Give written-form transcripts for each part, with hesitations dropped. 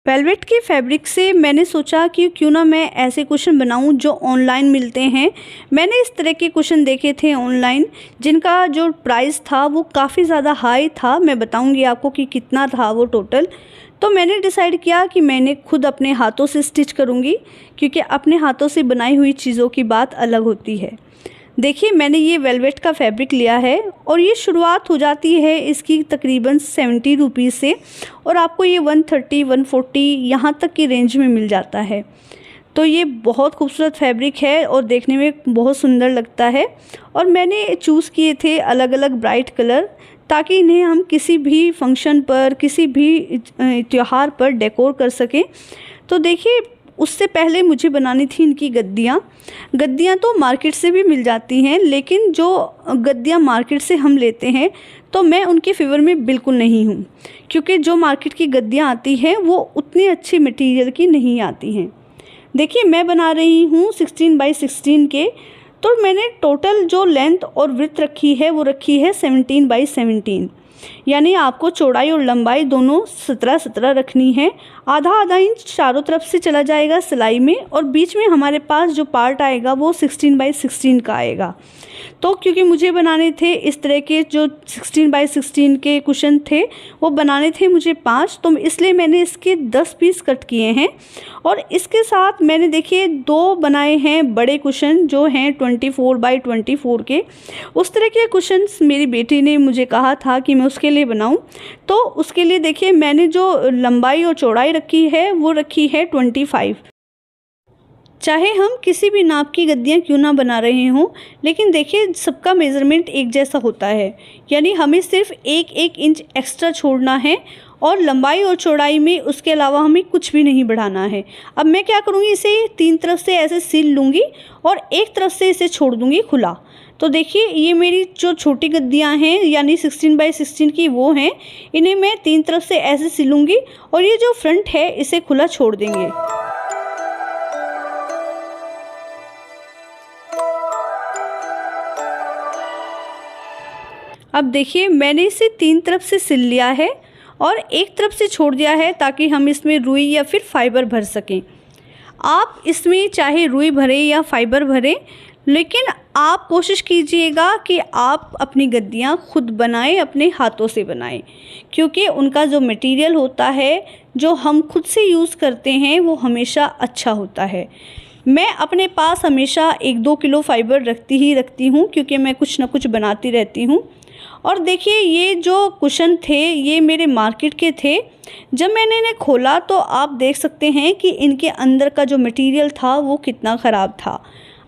Velvet के fabric से मैंने सोचा कि क्यों ना मैं ऐसे कुशन बनाऊं जो ऑनलाइन मिलते हैं। मैंने इस तरह के कुशन देखे थे ऑनलाइन जिनका जो प्राइस था वो काफ़ी ज़्यादा हाई था। मैं बताऊंगी आपको कि कितना था वो टोटल। तो मैंने डिसाइड किया कि मैंने खुद अपने हाथों से स्टिच करूंगी, क्योंकि अपने हाथों से बनाई हुई चीज़ों की बात अलग होती है। देखिए, मैंने ये वेलवेट का फैब्रिक लिया है और ये शुरुआत हो जाती है इसकी तकरीबन 70 रुपीज़ से, और आपको ये 130 140 यहाँ तक की रेंज में मिल जाता है। तो ये बहुत खूबसूरत फैब्रिक है और देखने में बहुत सुंदर लगता है। और मैंने चूज़ किए थे अलग अलग ब्राइट कलर, ताकि इन्हें हम किसी भी फंक्शन पर, किसी भी त्यौहार पर डेकोर कर सकें। तो देखिए, उससे पहले मुझे बनानी थी इनकी गद्दियाँ। गद्दियाँ तो मार्केट से भी मिल जाती हैं, लेकिन जो गद्दियाँ मार्केट से हम लेते हैं तो मैं उनके फेवर में बिल्कुल नहीं हूँ, क्योंकि जो मार्केट की गद्दियाँ आती हैं वो उतनी अच्छी मटेरियल की नहीं आती हैं। देखिए, मैं बना रही हूँ 16 बाई 16 के। तो मैंने टोटल जो लेंथ और विड्थ रखी है वो रखी है 17 बाई 17, यानी आपको चौड़ाई और लंबाई दोनों 17-17 रखनी है। आधा आधा इंच चारों तरफ से चला जाएगा सिलाई में, और बीच में हमारे पास जो पार्ट आएगा वो 16 बाई 16 का आएगा। तो क्योंकि मुझे बनाने थे इस तरह के जो 16 बाई 16 के कुशन थे, वो बनाने थे मुझे 5, तो इसलिए मैंने इसके 10 पीस कट किए हैं। और इसके साथ मैंने देखिए 2 बनाए हैं बड़े कुशन जो हैं 24 बाई 24 के। उस तरह के कुशन्स मेरी बेटी ने मुझे कहा था कि मैं उसके लिए बनाऊं, तो उसके लिए देखिए मैंने जो लंबाई और चौड़ाई रखी है वो रखी है 25। चाहे हम किसी भी नाप की गद्दियाँ क्यों ना बना रहे हों, लेकिन देखिए सबका मेज़रमेंट एक जैसा होता है, यानी हमें सिर्फ 1-1 इंच एक्स्ट्रा छोड़ना है, और लंबाई और चौड़ाई में उसके अलावा हमें कुछ भी नहीं बढ़ाना है। अब मैं क्या करूँगी, इसे 3 तरफ से ऐसे सिल लूँगी और एक तरफ से इसे छोड़ दूँगी खुला। तो देखिए, ये मेरी जो छोटी गद्दियाँ हैं यानी 16 बाई 16 की वो हैं, इन्हें मैं 3 तरफ से ऐसे सिलूँगी और ये जो फ्रंट है इसे खुला छोड़ देंगे। अब देखिए, मैंने इसे 3 तरफ से सिल लिया है और एक तरफ से छोड़ दिया है, ताकि हम इसमें रुई या फिर फाइबर भर सकें। आप इसमें चाहे रुई भरें या फाइबर भरें, लेकिन आप कोशिश कीजिएगा कि आप अपनी गद्दियाँ खुद बनाएं, अपने हाथों से बनाएं, क्योंकि उनका जो मटेरियल होता है जो हम खुद से यूज़ करते हैं वो हमेशा अच्छा होता है। मैं अपने पास हमेशा 1-2 किलो फाइबर रखती हूँ, क्योंकि मैं कुछ ना कुछ बनाती रहती हूँ। और देखिए, ये जो कुशन थे ये मेरे मार्केट के थे। जब मैंने इन्हें खोला तो आप देख सकते हैं कि इनके अंदर का जो मटेरियल था वो कितना ख़राब था।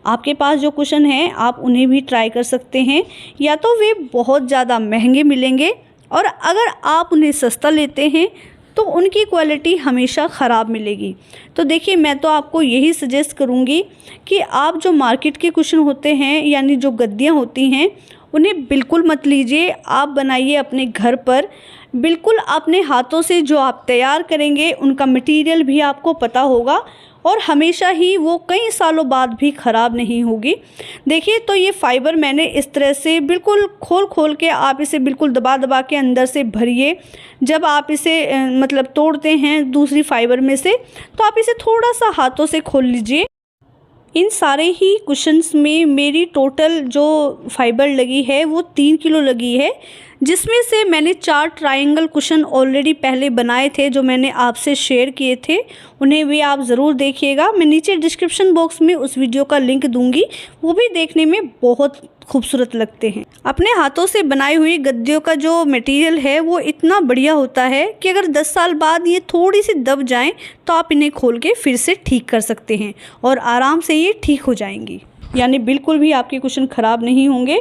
आपके पास जो कुशन हैं आप उन्हें भी ट्राई कर सकते हैं, या तो वे बहुत ज़्यादा महंगे मिलेंगे, और अगर आप उन्हें सस्ता लेते हैं तो उनकी क्वालिटी हमेशा ख़राब मिलेगी। तो देखिए, मैं तो आपको यही सजेस्ट करूँगी कि आप जो मार्केट के कुशन होते हैं यानी जो गद्दियाँ होती हैं उन्हें बिल्कुल मत लीजिए। आप बनाइए अपने घर पर, बिल्कुल अपने हाथों से। जो आप तैयार करेंगे उनका मटेरियल भी आपको पता होगा, और हमेशा ही वो कई सालों बाद भी ख़राब नहीं होगी। देखिए, तो ये फाइबर मैंने इस तरह से बिल्कुल खोल के, आप इसे बिल्कुल दबा के अंदर से भरिए। जब आप इसे मतलब तोड़ते हैं दूसरी फाइबर में से, तो आप इसे थोड़ा सा हाथों से खोल लीजिए। इन सारे ही कुशन्स में मेरी टोटल जो फाइबर लगी है वो 3 किलो लगी है, जिसमें से मैंने 4 ट्रायंगल कुशन ऑलरेडी पहले बनाए थे जो मैंने आपसे शेयर किए थे। उन्हें भी आप ज़रूर देखिएगा। मैं नीचे डिस्क्रिप्शन बॉक्स में उस वीडियो का लिंक दूंगी, वो भी देखने में बहुत खूबसूरत लगते हैं। अपने हाथों से बनाई हुई गद्दियों का जो मटेरियल है वो इतना बढ़िया होता है कि अगर 10 साल बाद ये थोड़ी सी दब जाएं तो आप इन्हें खोल के फिर से ठीक कर सकते हैं और आराम से ये ठीक हो जाएंगी, यानी बिल्कुल भी आपके कुशन ख़राब नहीं होंगे।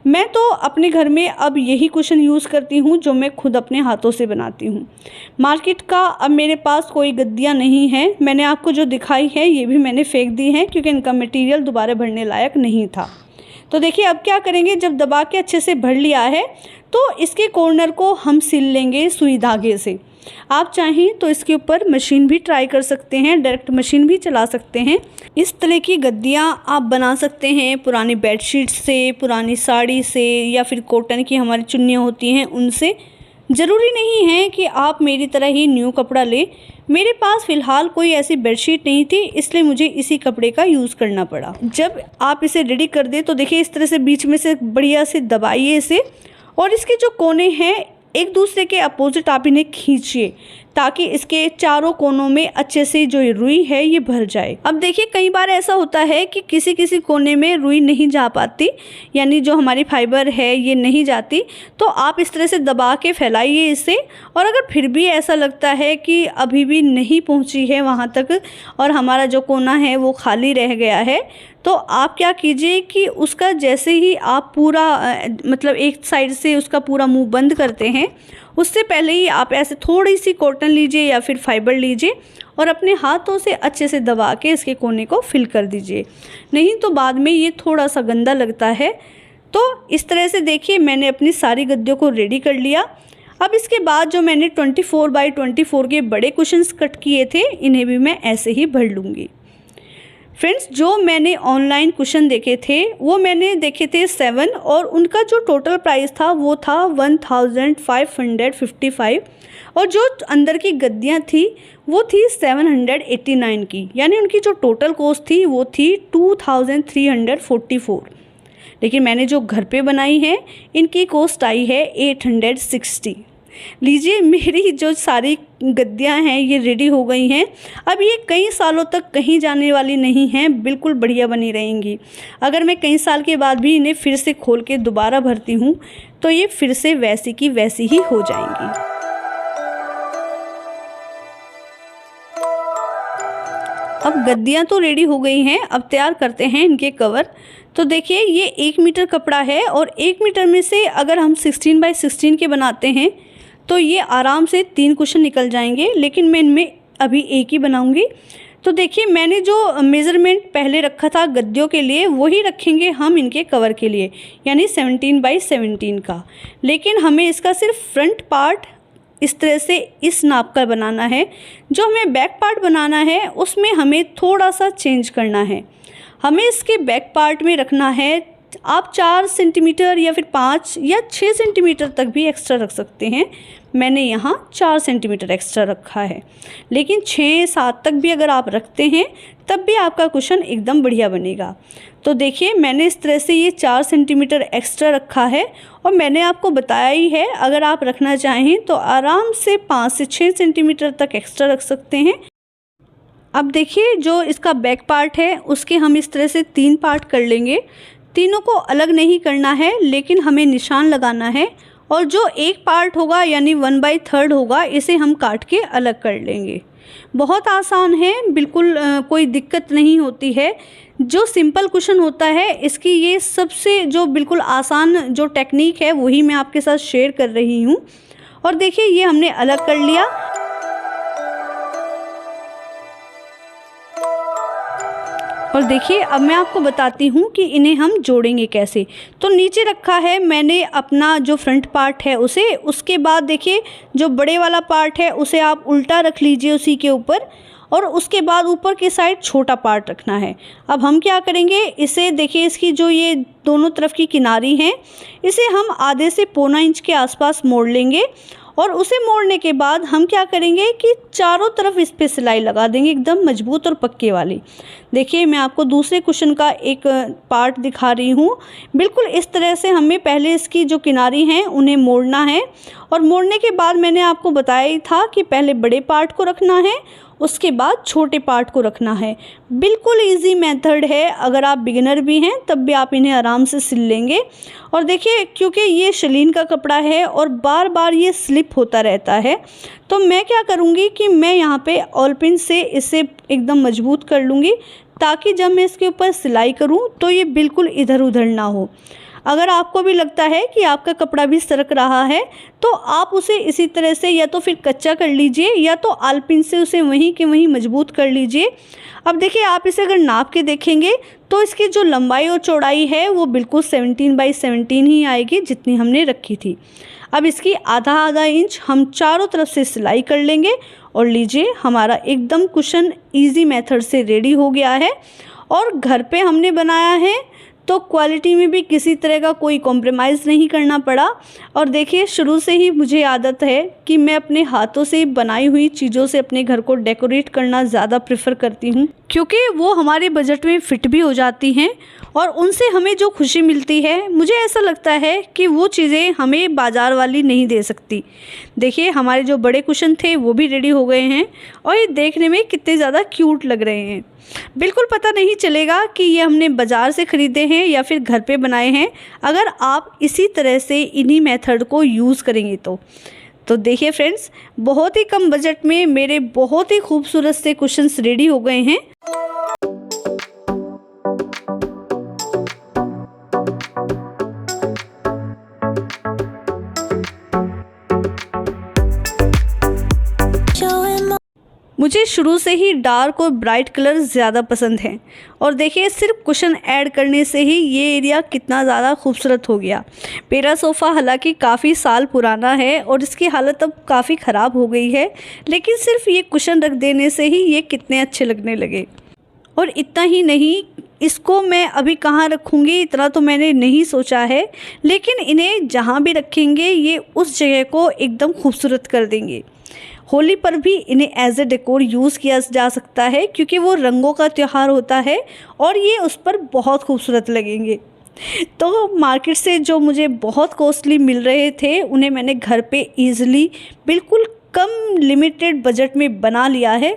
मैं तो अपने घर में अब यही कुशन यूज़ करती हूँ जो मैं खुद अपने हाथों से बनाती हूँ। मार्केट का अब मेरे पास कोई गद्दियाँ नहीं हैं। मैंने आपको जो दिखाई है ये भी मैंने फेंक दी हैं, क्योंकि इनका मटेरियल दोबारा भरने लायक नहीं था। तो देखिए, अब क्या करेंगे, जब दबा के अच्छे से भर लिया है तो इसके कॉर्नर को हम सिल लेंगे सुई धागे से। आप चाहें तो इसके ऊपर मशीन भी ट्राई कर सकते हैं, डायरेक्ट मशीन भी चला सकते हैं। इस तरह की गद्दियाँ आप बना सकते हैं पुरानी बेडशीट से, पुरानी साड़ी से, या फिर कॉटन की हमारी चुन्नियाँ होती हैं उनसे। ज़रूरी नहीं है कि आप मेरी तरह ही न्यू कपड़ा लें। मेरे पास फ़िलहाल कोई ऐसी बेडशीट नहीं थी, इसलिए मुझे इसी कपड़े का यूज़ करना पड़ा। जब आप इसे रेडी कर दें तो देखिए इस तरह से बीच में से बढ़िया से दबाइए इसे, और इसके जो कोने हैं एक दूसरे के अपोजिट आप इन्हें खींचिए ताकि इसके चारों कोनों में अच्छे से जो रुई है ये भर जाए। अब देखिए कई बार ऐसा होता है कि किसी किसी कोने में रुई नहीं जा पाती, यानी जो हमारी फाइबर है ये नहीं जाती, तो आप इस तरह से दबा के फैलाइए इसे। और अगर फिर भी ऐसा लगता है कि अभी भी नहीं पहुंची है वहां तक और हमारा जो कोना है वो खाली रह गया है, तो आप क्या कीजिए कि उसका जैसे ही आप पूरा मतलब एक साइड से उसका पूरा मुंह बंद करते हैं, उससे पहले ही आप ऐसे थोड़ी सी कॉटन लीजिए या फिर फाइबर लीजिए और अपने हाथों से अच्छे से दबा के इसके कोने को फिल कर दीजिए, नहीं तो बाद में ये थोड़ा सा गंदा लगता है। तो इस तरह से देखिए मैंने अपनी सारी गद्दियों को रेडी कर लिया। अब इसके बाद जो मैंने 24 बाई 24 के बड़े कुशन्स कट किए थे, इन्हें भी मैं ऐसे ही भर लूँगी। फ्रेंड्स, जो मैंने ऑनलाइन कुशन देखे थे वो मैंने देखे थे 7, और उनका जो टोटल प्राइस था वो था 1555, और जो अंदर की गद्दियाँ थी वो थी 789 की, यानी उनकी जो टोटल कॉस्ट थी वो थी 2344। लेकिन मैंने जो घर पे बनाई है इनकी कॉस्ट आई है 860। लीजिए मेरी जो सारी गद्दियाँ हैं ये रेडी हो गई हैं। अब ये कई सालों तक कहीं जाने वाली नहीं हैं, बिल्कुल बढ़िया बनी रहेंगी। अगर मैं कई साल के बाद भी इन्हें फिर से खोल के दोबारा भरती हूँ तो ये फिर से वैसी की वैसी ही हो जाएंगी। अब गद्दियाँ तो रेडी हो गई हैं, अब तैयार करते हैं इनके कवर। तो देखिए ये 1 मीटर कपड़ा है और 1 मीटर में से अगर हम 16 बाई 16 के बनाते हैं तो ये आराम से 3 कुशन निकल जाएंगे, लेकिन मैं इनमें अभी एक ही बनाऊंगी। तो देखिए मैंने जो मेज़रमेंट पहले रखा था गद्दियों के लिए वही रखेंगे हम इनके कवर के लिए, यानी 17 बाई 17 का। लेकिन हमें इसका सिर्फ फ्रंट पार्ट इस तरह से इस नाप का बनाना है। जो हमें बैक पार्ट बनाना है उसमें हमें थोड़ा सा चेंज करना है। हमें इसके बैक पार्ट में रखना है, आप 4 सेंटीमीटर या फिर 5 या 6 सेंटीमीटर तक भी एक्स्ट्रा रख सकते हैं। मैंने यहाँ 4 सेंटीमीटर एक्स्ट्रा रखा है, लेकिन 6-7 तक भी अगर आप रखते हैं तब भी आपका कुशन एकदम बढ़िया बनेगा। तो देखिए मैंने इस तरह से ये 4 सेंटीमीटर एक्स्ट्रा रखा है, और मैंने आपको बताया ही है अगर आप रखना चाहें तो आराम से 5 से 6 सेंटीमीटर तक एक्स्ट्रा रख सकते हैं। अब देखिए जो इसका बैक पार्ट है उसके हम इस तरह से 3 पार्ट कर लेंगे। तीनों को अलग नहीं करना है, लेकिन हमें निशान लगाना है, और जो एक पार्ट होगा यानी 1/3 होगा इसे हम काट के अलग कर लेंगे। बहुत आसान है, बिल्कुल कोई दिक्कत नहीं होती है। जो सिंपल कुशन होता है इसकी ये सबसे जो बिल्कुल आसान जो टेक्निक है वही मैं आपके साथ शेयर कर रही हूँ। और देखिए ये हमने अलग कर लिया। और देखिए अब मैं आपको बताती हूँ कि इन्हें हम जोड़ेंगे कैसे। तो नीचे रखा है मैंने अपना जो फ्रंट पार्ट है उसे, उसके बाद देखिए जो बड़े वाला पार्ट है उसे आप उल्टा रख लीजिए उसी के ऊपर, और उसके बाद ऊपर की साइड छोटा पार्ट रखना है। अब हम क्या करेंगे, इसे देखिए इसकी जो ये दोनों तरफ की किनारी हैं इसे हम आधे से पौना इंच के आसपास मोड़ लेंगे, और उसे मोड़ने के बाद हम क्या करेंगे कि चारों तरफ इस पे सिलाई लगा देंगे एकदम मजबूत और पक्के वाली। देखिए मैं आपको दूसरे कुशन का एक पार्ट दिखा रही हूँ। बिल्कुल इस तरह से हमें पहले इसकी जो किनारी हैं उन्हें मोड़ना है, और मोड़ने के बाद मैंने आपको बताया ही था कि पहले बड़े पार्ट को रखना है, उसके बाद छोटे पार्ट को रखना है। बिल्कुल इजी मेथड है, अगर आप बिगिनर भी हैं तब भी आप इन्हें आराम से सिल लेंगे। और देखिए क्योंकि ये शलीन का कपड़ा है और बार बार ये स्लिप होता रहता है, तो मैं क्या करूँगी कि मैं यहाँ पे ऑल पिन से इसे एकदम मजबूत कर लूँगी, ताकि जब मैं इसके ऊपर सिलाई करूँ तो ये बिल्कुल इधर उधर ना हो। अगर आपको भी लगता है कि आपका कपड़ा भी सरक रहा है तो आप उसे इसी तरह से या तो फिर कच्चा कर लीजिए या तो आलपिन से उसे वहीं के वहीं मजबूत कर लीजिए। अब देखिए आप इसे अगर नाप के देखेंगे तो इसकी जो लंबाई और चौड़ाई है वो बिल्कुल 17 बाई 17 ही आएगी जितनी हमने रखी थी। अब इसकी आधा इंच हम चारों तरफ से सिलाई कर लेंगे, और लीजिए हमारा एकदम कुशन ईजी मेथड से रेडी हो गया है। और घर पे हमने बनाया है तो क्वालिटी में भी किसी तरह का कोई कॉम्प्रोमाइज़ नहीं करना पड़ा। और देखिए शुरू से ही मुझे आदत है कि मैं अपने हाथों से बनाई हुई चीज़ों से अपने घर को डेकोरेट करना ज़्यादा प्रेफर करती हूँ, क्योंकि वो हमारे बजट में फ़िट भी हो जाती हैं और उनसे हमें जो खुशी मिलती है, मुझे ऐसा लगता है कि वो चीज़ें हमें बाज़ार वाली नहीं दे सकती। देखिए हमारे जो बड़े कुशन थे वो भी रेडी हो गए हैं और ये देखने में कितने ज़्यादा क्यूट लग रहे हैं। बिल्कुल पता नहीं चलेगा कि ये हमने बाज़ार से ख़रीदे हैं या फिर घर पे बनाए हैं, अगर आप इसी तरह से इन्हीं मेथड को यूज़ करेंगे तो देखिए फ्रेंड्स, बहुत ही कम बजट में मेरे बहुत ही खूबसूरत से कुशन्स रेडी हो गए हैं। मुझे शुरू से ही डार्क और ब्राइट कलर ज़्यादा पसंद हैं और देखिए सिर्फ कुशन ऐड करने से ही ये एरिया कितना ज़्यादा खूबसूरत हो गया। मेरा सोफ़ा हालांकि काफ़ी साल पुराना है और इसकी हालत अब काफ़ी ख़राब हो गई है, लेकिन सिर्फ ये कुशन रख देने से ही ये कितने अच्छे लगने लगे। और इतना ही नहीं, इसको मैं अभी कहाँ रखूँगी इतना तो मैंने नहीं सोचा है, लेकिन इन्हें जहाँ भी रखेंगे ये उस जगह को एकदम खूबसूरत कर देंगे। होली पर भी इन्हें एज ए डेकोर यूज़ किया जा सकता है, क्योंकि वो रंगों का त्यौहार होता है और ये उस पर बहुत खूबसूरत लगेंगे। तो मार्केट से जो मुझे बहुत कॉस्टली मिल रहे थे उन्हें मैंने घर पे ईज़िली बिल्कुल कम लिमिटेड बजट में बना लिया है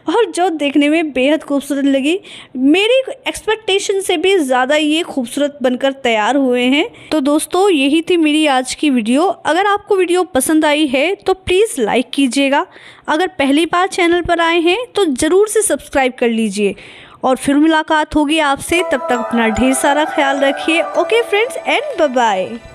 और जो देखने में बेहद खूबसूरत लगी। मेरी एक्सपेक्टेशन से भी ज़्यादा ये खूबसूरत बनकर तैयार हुए हैं। तो दोस्तों यही थी मेरी आज की वीडियो। अगर आपको वीडियो पसंद आई है तो प्लीज़ लाइक कीजिएगा। अगर पहली बार चैनल पर आए हैं तो ज़रूर से सब्सक्राइब कर लीजिए और फिर मुलाकात होगी आपसे। तब तक अपना ढेर सारा ख्याल रखिए। Okay friends and bye bye.